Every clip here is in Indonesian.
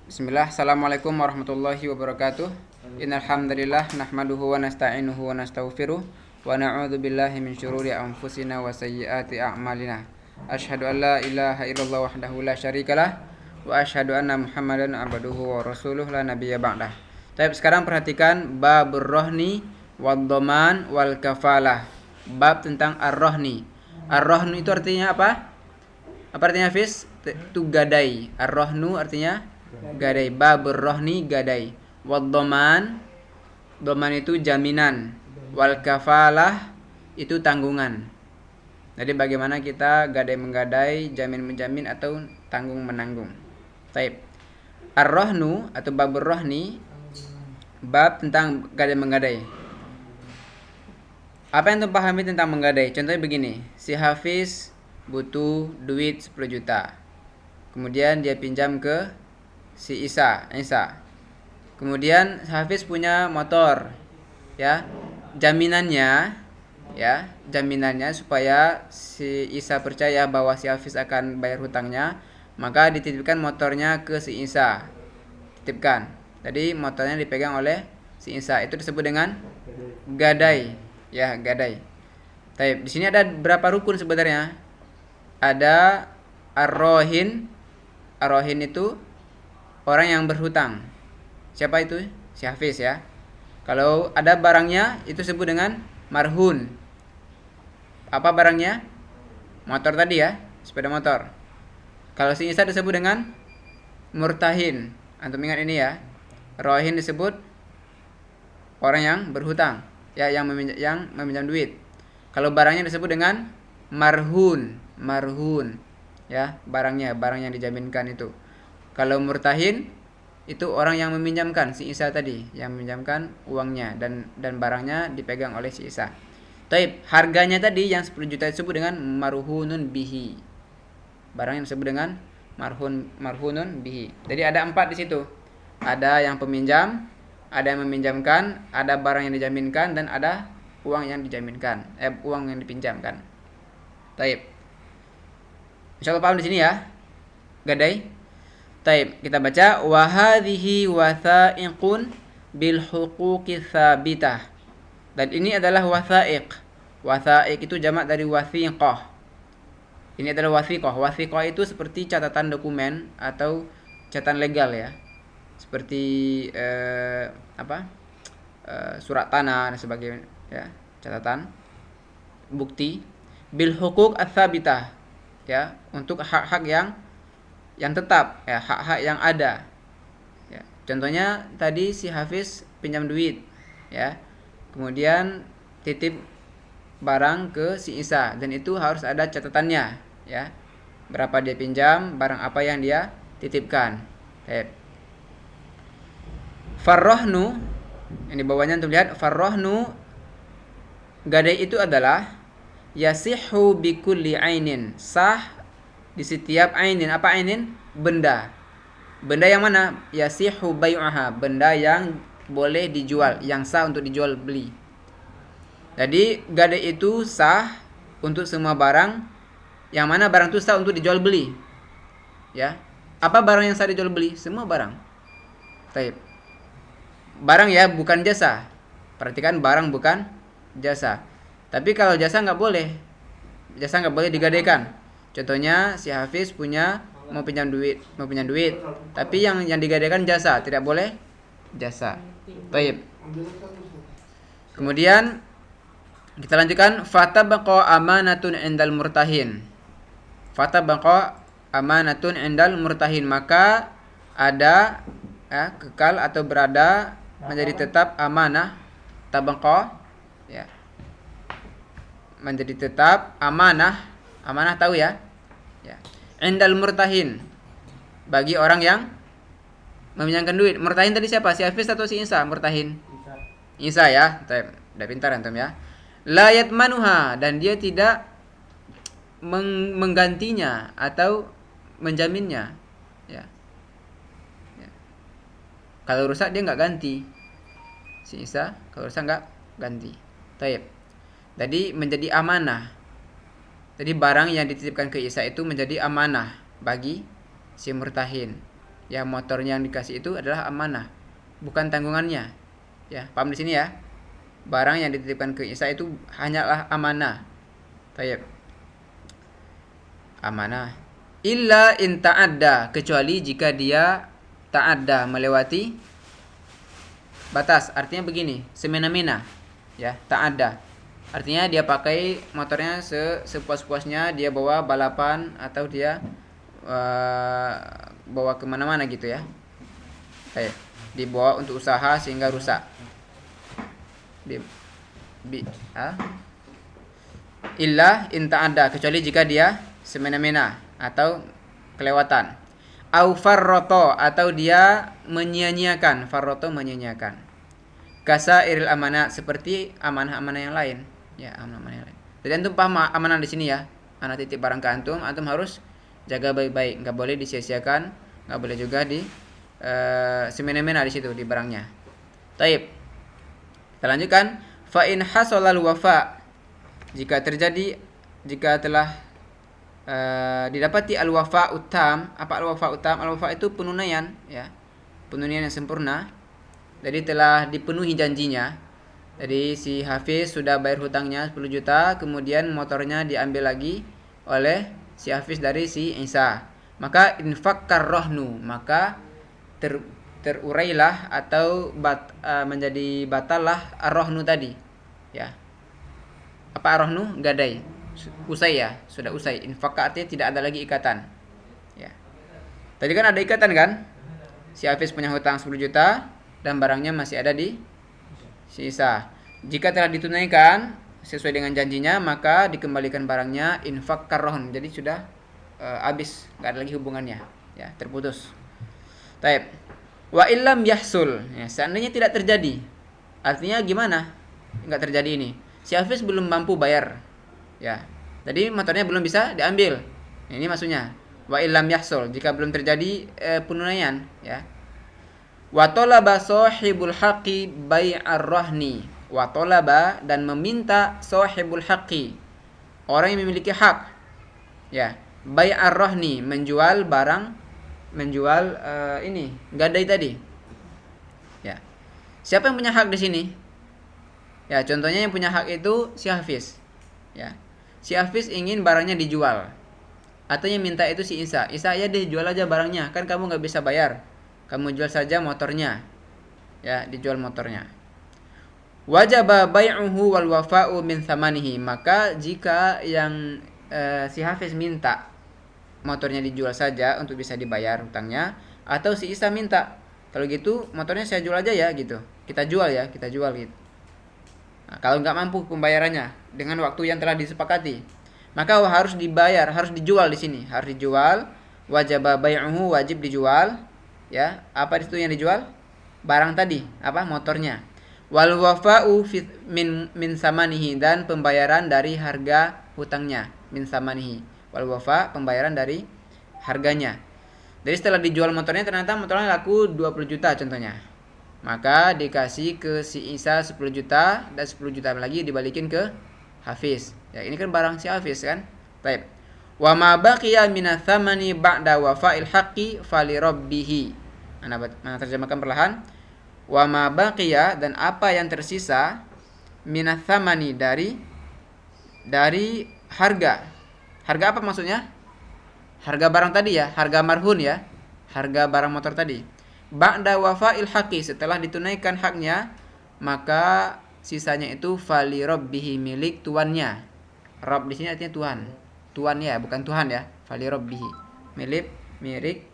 Bismillah, Assalamualaikum warahmatullahi wabarakatuh. Innal hamdalillah nahmaduhu wa nasta'inuhu wa nastaghfiruh wa na'udzu billahi min syururi anfusina wa sayyiati a'malina. Asyhadu an la ilaha illallah wahdahu la syarikalah wa asyhadu anna Muhammadan abduhu wa rasuluh la nabiyya ba'dah. Baik, sekarang perhatikan babur rohni wad dhaman wal kafalah. Bab tentang ar-rohni. Ar-rohnu itu artinya apa? Apa artinya Hafiz? Itu gadai. Ar-rohnu artinya gadai. Babur rohni gadai. Wad dhaman, dhaman itu jaminan. Wal kafalah itu tanggungan. Jadi bagaimana kita gadai menggadai, jamin menjamin atau tanggung menanggung. Baik. Ar-rohnu atau babur rohni, bab tentang gadai menggadai. Apa yang antum pahami tentang menggadai? Contohnya begini, si Hafiz butuh duit 10 juta. Kemudian dia pinjam ke si Isa. Kemudian Hafiz punya motor. Ya. Jaminannya supaya si Isa percaya bahwa si Hafiz akan bayar hutangnya, maka dititipkan motornya ke si Isa. Titipkan. Jadi motornya dipegang oleh si Isa. Itu disebut dengan gadai. Ya, gadai. Baik, di sini ada berapa rukun sebenarnya? Ada ar-rohin. Ar-rohin itu orang yang berhutang. Siapa itu? Si Hafiz ya. Kalau ada barangnya itu disebut dengan marhun. Apa barangnya? Motor tadi ya, sepeda motor. Kalau si Isa disebut dengan murtahin. Antum ingat ini ya. Rohin disebut orang yang berhutang, ya, yang meminjam duit. Kalau barangnya disebut dengan marhun, ya, barang yang dijaminkan itu. Kalau murtahin itu orang yang meminjamkan, si Isa tadi, yang meminjamkan uangnya dan barangnya dipegang oleh si Isa. Taib, harganya tadi yang 10 juta disebut dengan marhunun bihi. Barang yang disebut dengan marhunun bihi. Jadi ada 4 di situ. Ada yang peminjam, ada yang meminjamkan, ada barang yang dijaminkan, dan ada uang yang dijaminkan, uang yang dipinjamkan. Taib. Insyaallah paham di sini ya. Gadai. Taib. Kita baca wa hadhihi wathaiqun bil huquqi tsabitah. Dan ini adalah wathaiq. Wathaiq itu jamak dari wathiqah. Ini adalah wathiqah. Wathiqah itu seperti catatan dokumen atau catatan legal ya. Seperti surat tanah dan sebagainya ya, catatan bukti bil huquq ats-tsabitah ya, untuk hak-hak yang tetap ya, hak-hak yang ada ya. Contohnya tadi si Hafiz pinjam duit ya, kemudian titip barang ke si Isa, dan itu harus ada catatannya ya, berapa dia pinjam, barang apa yang dia titipkan. Farrohnu, ini bawahnya untuk lihat, farrohnu gadai itu adalah yasihu bikulli ainin, sah di setiap ainin. Apa ainin? Benda. Benda yang mana? Yasihu bay'uha, benda yang boleh dijual, yang sah untuk dijual beli. Jadi gadai itu sah untuk semua barang. Yang mana barang itu sah untuk dijual beli ya. Apa barang yang sah dijual beli? Semua barang. Taib. Barang ya, bukan jasa. Perhatikan, barang bukan jasa. Tapi kalau jasa nggak boleh. Jasa nggak boleh digadaikan. Contohnya si Hafiz mau pinjam duit. Tapi yang digadaikan jasa, tidak boleh jasa. Baik. Kemudian kita lanjutkan, fatabaqa amanatun indal murtahin. Fatabaqa amanatun indal murtahin, maka ada ya, kekal atau berada, menjadi tetap amanah, tabaqa ya, menjadi tetap amanah tahu ya, indal murtahin, bagi orang yang meminjamkan duit. Murtahin tadi siapa? Si Hafiz atau si Isa? Murtahin Isa ya. Udah pintar antum ya. La yatmanuha, dan dia tidak menggantinya atau menjaminnya ya. Kalau rusak dia nggak ganti, si Isa kalau rusak nggak ganti. Taib. Jadi menjadi amanah. Jadi barang yang dititipkan ke Isa itu menjadi amanah bagi si murtahin Ya, motornya yang dikasih itu adalah amanah, bukan tanggungannya. Ya, paham di sini ya? Barang yang dititipkan ke Isa itu hanyalah amanah. Tayyib. Amanah. Illa in ta'adda, kecuali jika dia ta'adda, melewati batas. Artinya begini, semena-mena. Ya, ta'adda. Artinya dia pakai motornya sepuas-puasnya, dia bawa balapan atau dia bawa kemana-mana gitu ya. Kayak dibawa untuk usaha sehingga rusak. Illa in ta'adda, kecuali jika dia semena-mena atau kelewatan. Au farroto, atau dia menyia-nyiakan. Farroto, menyia-nyiakan. Kasairil amanah, seperti amanah-amanah yang lain. Ya, amanah-amanah yang lain. Jadi antum paham amanah di sini ya. Anak titip barang ke antum harus jaga baik-baik. Nggak boleh disia-siakan, nggak boleh juga di semena-mena di situ di barangnya. Taib. Kita lanjutkan. Fa in hasolal wafa, jika telah didapati al-wafa utam. Apa al-wafa utam? Al-wafa itu penunaian, ya. Penunaian yang sempurna. Jadi telah dipenuhi janjinya. Jadi si Hafiz sudah bayar hutangnya 10 juta, kemudian motornya diambil lagi oleh si Hafiz dari si Isa. Maka infakkar rohnu, maka terurailah atau menjadi batallah ar-rohnu tadi. Ya. Apa ar-rohnu? Gadai. Usai ya, sudah usai. Infakka artinya tidak ada lagi ikatan. Ya. Tadi kan ada ikatan kan? Si Hafiz punya hutang 10 juta dan barangnya masih ada di si Isa. Jika telah ditunaikan sesuai dengan janjinya, maka dikembalikan barangnya infakkar rohn. Jadi sudah habis, enggak ada lagi hubungannya. Ya, terputus. Taib. Wa illam yahsul, ya, seandainya tidak terjadi. Artinya gimana? Enggak terjadi ini. Si Hafiz belum mampu bayar. Ya. Tadi motornya belum bisa diambil. Ini maksudnya. Wa illam yahsul, jika belum terjadi penunaian, ya. Wa talaba sahibul haqqi bai'ar rahni. Wa talaba, dan meminta sahibul haqqi, orang yang memiliki hak. Ya. Bai'ar rahni, menjual barang, ini gadai tadi. Ya. Siapa yang punya hak di sini? Ya, contohnya yang punya hak itu si Hafiz. Ya. Si Hafiz ingin barangnya dijual. Atau yang minta itu si Isa. Isa, ya deh, jual aja barangnya. Kan kamu nggak bisa bayar. Kamu jual saja motornya. Ya, dijual motornya. Wajaba bai'uhu wal wafa'u min thamanihi. Maka jika yang si Hafiz minta motornya dijual saja untuk bisa dibayar hutangnya, atau si Isa minta, kalau gitu motornya saya jual aja ya gitu. Kita jual gitu. Nah, kalau nggak mampu pembayarannya dengan waktu yang telah disepakati, maka harus dibayar, harus dijual di sini, harus dijual. Wajaba bai'uhu, wajib dijual. Ya, apa itu yang dijual? Barang tadi, apa? Motornya. Wal wafa'u min samanihi, dan pembayaran dari harga hutangnya. Min samanihi. Wal wafa, pembayaran dari harganya. Jadi setelah dijual motornya, ternyata motornya laku 20 juta contohnya. Maka dikasih ke si Isa 10 juta, dan 10 juta lagi dibalikin ke Hafiz. Ya, ini kan barang si Hafiz kan? Baik. Wa ma baqiya minats tsamani ba'da wafa'il haqqi fali rabbih. Mana terjemahkan perlahan. Wa ma baqiya, dan apa yang tersisa, minats tsamani, dari harga. Harga apa maksudnya? Harga barang tadi ya, harga marhun ya. Harga barang motor tadi. Ba'da wafa'il haqqi, setelah ditunaikan haknya, maka sisanya itu fali rabbihi, milik tuannya. Rabb di sini artinya Tuhan. Tuan ya, bukan Tuhan ya. Fali rabbihi.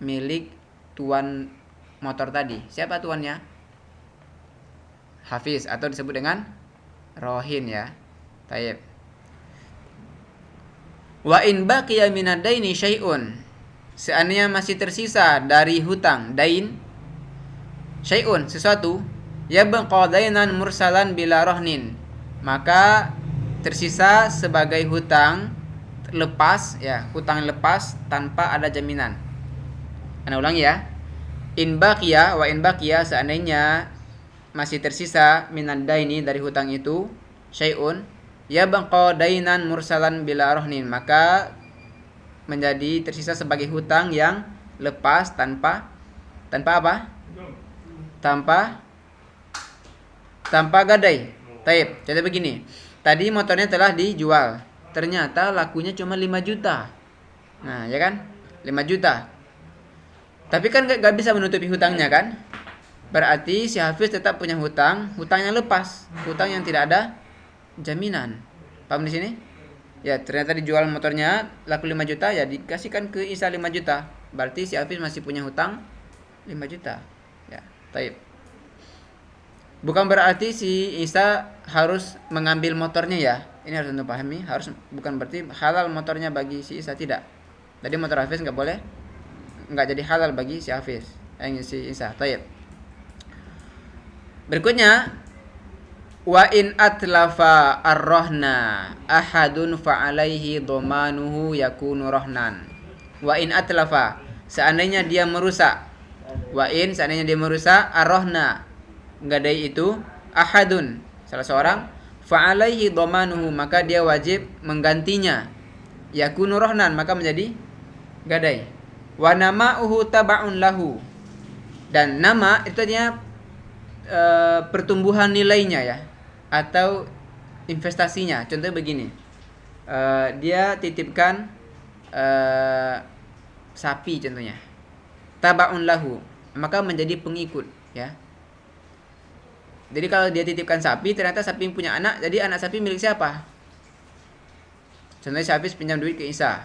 Milik tuan motor tadi. Siapa tuannya? Hafiz, atau disebut dengan rohin ya. Tayyib. Wa in baqiya minad daini syai'un, seandainya masih tersisa dari hutang, dain, syai'un, sesuatu, yabqa dainan mursalan bila rohnin, maka tersisa sebagai hutang lepas, ya, hutang lepas tanpa ada jaminan. Ana ulangi ya. In baqiya, wa in baqiya, seandainya masih tersisa minad daini, dari hutang itu, syai'un, yabqa dainan mursalan bila rohnin, maka menjadi tersisa sebagai hutang yang lepas tanpa Tanpa apa? Tanpa gadai. Taib. Jadi begini. Tadi motornya telah dijual. Ternyata lakunya cuma 5 juta. Nah, ya kan? 5 juta. Tapi kan gak bisa menutupi hutangnya kan? Berarti si Hafiz tetap punya hutang yang lepas, hutang yang tidak ada jaminan. Paham di sini? Ya, ternyata dijual motornya laku 5 juta, ya dikasihkan ke Isa 5 juta. Berarti si Hafiz masih punya hutang 5 juta. Ya, taib. Bukan berarti si Isa harus mengambil motornya ya. Ini harus Anda pahami, bukan berarti halal motornya bagi si Isa, tidak. Jadi motor Hafiz enggak jadi halal bagi si Hafiz, si Isa. Taib. Berikutnya, wa in atlafa ar-rahna ahadun fa alaihi dhamanuhu yakunu rahnan. Wa in atlafa, seandainya dia merusak ar-rahna, gadai itu, ahadun, salah seorang, fa alaihi dhamanuhu, maka dia wajib menggantinya, yakunu rahnan, maka menjadi gadai. Wa nama'uhu taba'un lahu, dan nama itu artinya pertumbuhan nilainya ya, atau investasinya. Contohnya begini, dia titipkan sapi contohnya, taba'un lahu, maka menjadi pengikut ya. Jadi kalau dia titipkan sapi, ternyata sapi punya anak, jadi anak sapi milik siapa? Contohnya si Hafiz pinjam duit ke Isa,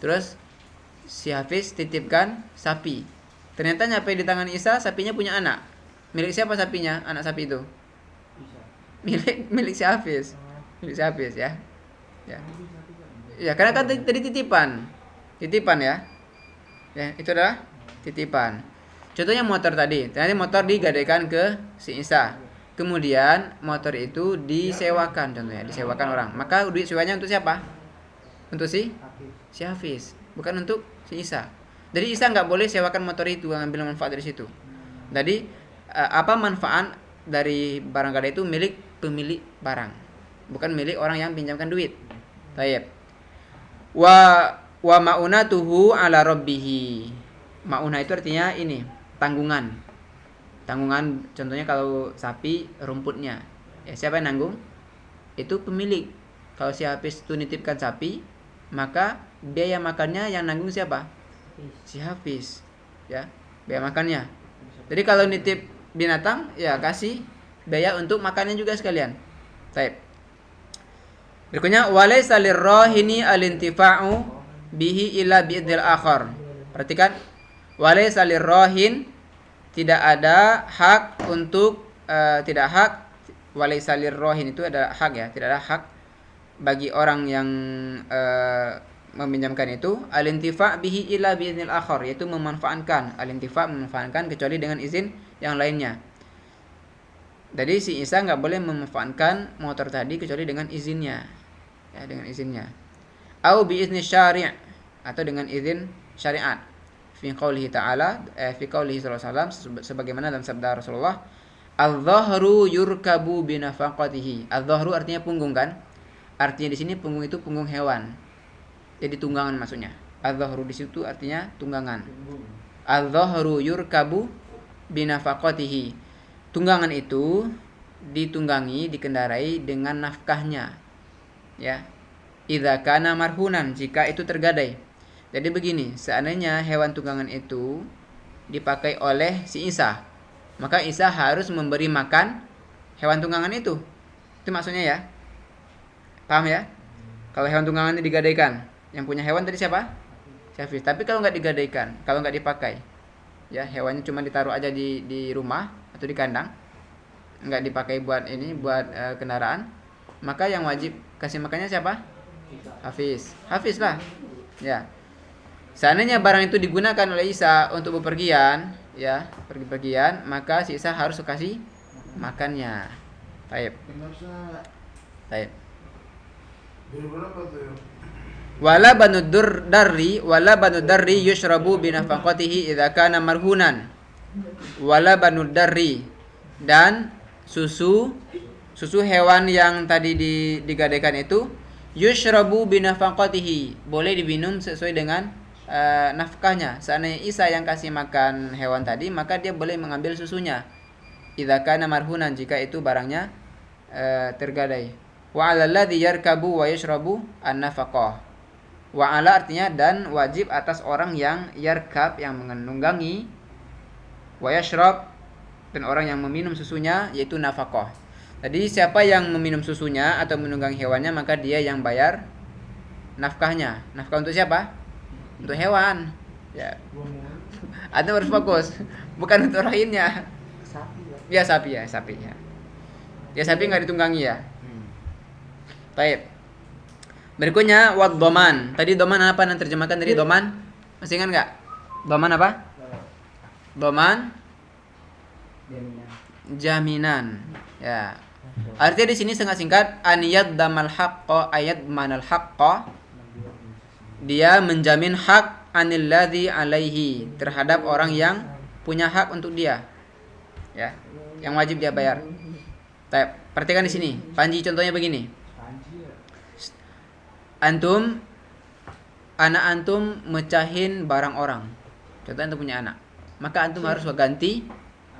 terus si Hafiz titipkan sapi, ternyata nyampe di tangan Isa, sapinya punya anak. Milik siapa sapinya? Anak sapi itu milik si Hafiz. Milik si Hafiz ya. Ya, karena kan tadi titipan ya. Ya, itu adalah titipan. Contohnya motor tadi, ternyata motor digadaikan ke si Isa. Kemudian motor itu disewakan, contohnya disewakan orang. Maka duit sewanya untuk siapa? Untuk si Hafiz, bukan untuk si Isa. Jadi Isa nggak boleh sewakan motor itu, ngambil manfaat dari situ. Jadi apa manfaat dari barang gadai itu milik pemilik barang, bukan milik orang yang pinjamkan duit. Tayyib. Wa ma'unatuhu ala rabbihi. Ma'unah itu artinya ini, tanggungan. Contohnya kalau sapi, rumputnya. Ya, siapa yang nanggung? Itu pemilik. Kalau si Hafiz itu nitipkan sapi, maka biaya makannya yang nanggung siapa? Si Hafiz. Ya, biaya makannya. Jadi kalau nitip binatang, ya kasih biaya untuk makannya juga sekalian. Baik. Berikutnya, walaysa lirrahini alintifa'u bihi illa bi'idil akhar. Perhatikan, walaysa lirrahin, tidak ada hak untuk walaysa lirrahin itu ada hak ya, tidak ada hak bagi orang yang meminjamkan itu, alintifa' bihi illa bi'idil akhar, yaitu memanfaatkan kecuali dengan izin yang lainnya. Jadi si Isa nggak boleh memanfaatkan motor tadi kecuali dengan izinnya, ya, dengan izinnya. Au bi izni syari', atau dengan izin syariat. Fi qaulihi ta'ala, fi qaulihi sallallahu alaihi wasallam, sebagaimana dalam sabda Rasulullah, "Adh-dhahru yurkabu bi nafaqatihi." Adh-dhahru artinya punggung kan? Artinya di sini punggung itu punggung hewan. Jadi tunggangan maksudnya. Adh-dhahru di situ artinya tunggangan. Adh-dhahru yurkabu binafaqatihi. Tunggangan itu dikendarai dengan nafkahnya. Ya. Idza kana marhunan, jika itu tergadai. Jadi begini, seandainya hewan tunggangan itu dipakai oleh si Isa, maka Isa harus memberi makan hewan tunggangan itu. Itu maksudnya ya. Paham ya? Kalau hewan tunggangan itu digadaikan, yang punya hewan tadi siapa? Si Hafiz. Tapi kalau nggak digadaikan, kalau nggak dipakai, ya hewannya cuma ditaruh aja di rumah atau di kandang, nggak dipakai buat kendaraan, maka yang wajib kasih makannya siapa? Hafiz lah. Ya. Seandainya barang itu digunakan oleh Isa untuk bepergian, ya, pergi-pergian, maka si Isa harus kasih makannya. Taib. Wala banud darri yushrabu binafaqatihi idza kana marhunan. Wala banud darri, dan susu hewan yang tadi digadaikan itu yushrabu binafaqatihi, boleh diminum sesuai dengan nafkahnya. Seandainya Isa yang kasih makan hewan tadi, maka dia boleh mengambil susunya. Idza kana marhunan, jika itu barangnya tergadai. Wa 'alal ladzi yarkabu wa yashrabu an-nafaqah. Wa 'ala artinya dan wajib atas orang yang yarkab, yang menunggangi, wa yashrab, dan orang yang meminum susunya, yaitu nafaqah. Jadi siapa yang meminum susunya atau menunggangi hewannya, maka dia yang bayar nafkahnya. Nafkah untuk siapa? Untuk hewan. Ya. Anda harus fokus, bukan untuk lainnya. Ya sapi ya. Ya sapi nggak ditunggangi ya. Baik. Berikutnya wad doman. Tadi doman apa yang terjemahkan dari doman? Masih ingat nggak? Doman apa? Doman jaminan. Ya. Artinya di sini sangat singkat, aniyat damal haqqo ayat manal haqqo. Dia menjamin hak anil ladzi alaihi, terhadap orang yang punya hak untuk dia. Ya, yang wajib dia bayar. Perhatikan di sini. Panji contohnya begini. Anak antum mecahin barang orang. Contohnya antum punya anak. Maka antum harus ganti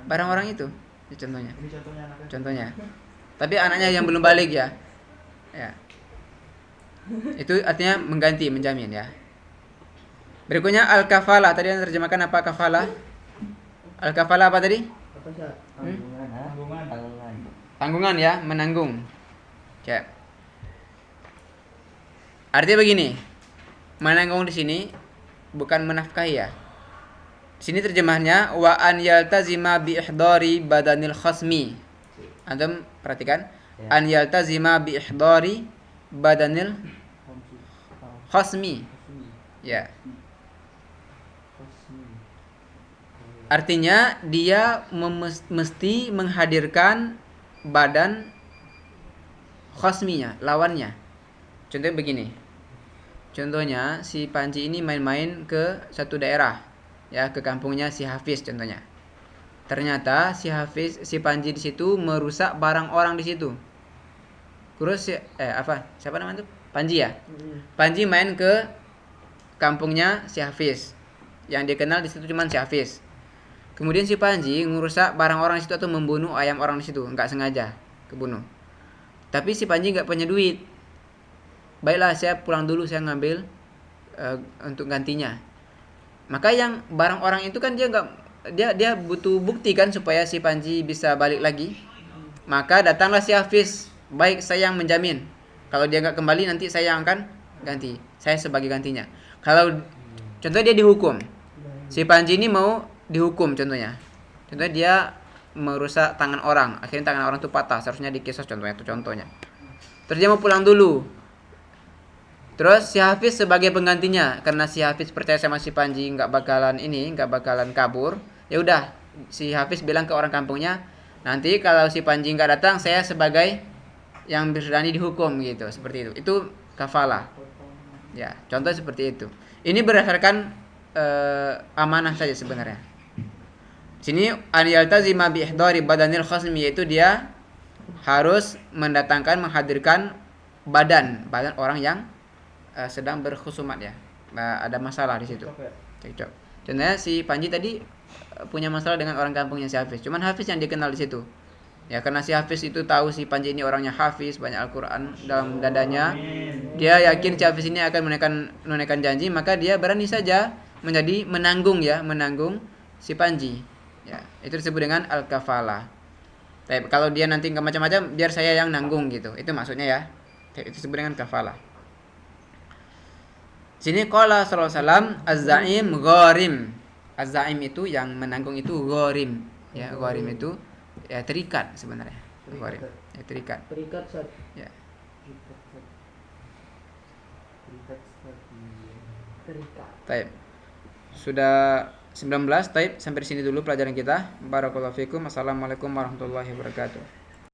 barang orang itu. Ini contohnya. Contohnya. Tapi anaknya yang belum balik ya. Ya. Itu artinya mengganti, menjamin ya. Berikutnya al-kafalah. Tadi yang terjemahkan apa kafalah? Al-kafalah apa tadi? Tanggungan ya, menanggung. Ya. Artinya begini. Menanggung di sini bukan menafkahi ya. Sini terjemahnya wa an yaltazima bi ihdari badanil khasmi. Antum perhatikan, an yaltazima bi ihdari badanil khasmi. Ya. Artinya dia mesti menghadirkan badan khasminya, lawannya. Contohnya begini. Contohnya si Panji ini main-main ke satu daerah, ya, ke kampungnya si Hafiz contohnya. Ternyata si Panji di situ merusak barang orang di situ. Terus siapa namanya tuh? Panji ya. Panji main ke kampungnya si Hafiz. Yang dikenal di situ cuma si Hafiz. Kemudian si Panji merusak barang orang di situ atau membunuh ayam orang di situ, nggak sengaja kebunuh. Tapi si Panji nggak punya duit. Baiklah, saya pulang dulu, saya ngambil untuk gantinya. Maka yang barang orang itu kan dia butuh bukti kan supaya si Panji bisa balik lagi. Maka datanglah si Hafiz. Baik, saya yang menjamin. Kalau dia nggak kembali nanti saya yang akan ganti. Saya sebagai gantinya. Kalau contohnya dia dihukum. Si Panji ini mau dihukum contohnya. Contohnya dia merusak tangan orang. Akhirnya tangan orang itu patah. Seharusnya dikisos contohnya. Terus dia mau pulang dulu. Terus si Hafiz sebagai penggantinya, karena si Hafiz percaya sama si Panji nggak bakalan kabur. Ya udah, si Hafiz bilang ke orang kampungnya, nanti kalau si Panji nggak datang, saya sebagai yang berani dihukum gitu, seperti itu. Itu kafalah. Ya, contoh seperti itu. Ini berdasarkan amanah saja sebenarnya. Sini an yaltazima bi ihdari badanil khasmi, yaitu dia harus menghadirkan badan orang yang sedang berkhusumat ya. Ada masalah di situ. Cekcok. Contohnya si Panji tadi punya masalah dengan orang kampungnya si Hafiz. Cuman Hafiz yang dikenal di situ. Ya, karena si Hafiz itu tahu si Panji ini orangnya hafiz, banyak Al-Qur'an dalam dadanya. Dia yakin si Hafiz ini akan menunaikan janji, maka dia berani saja menanggung si Panji. Ya, itu disebut dengan al-kafalah. Tapi kalau dia nanti enggak macam-macam, biar saya yang nanggung gitu. Itu maksudnya ya. Itu disebut dengan kafalah. Sini qala sallallahu alaihi wasallam az-za'im gharim. Az-za'im itu yang menanggung itu gharim. Ya, gharim itu ya terikat sebenarnya. Gharim. Ya terikat. Terikat saat. Ya. Terikat. Baik. Sudah 19, baik, sampai di sini dulu pelajaran kita. Barakallahu fikum. Assalamualaikum warahmatullahi wabarakatuh.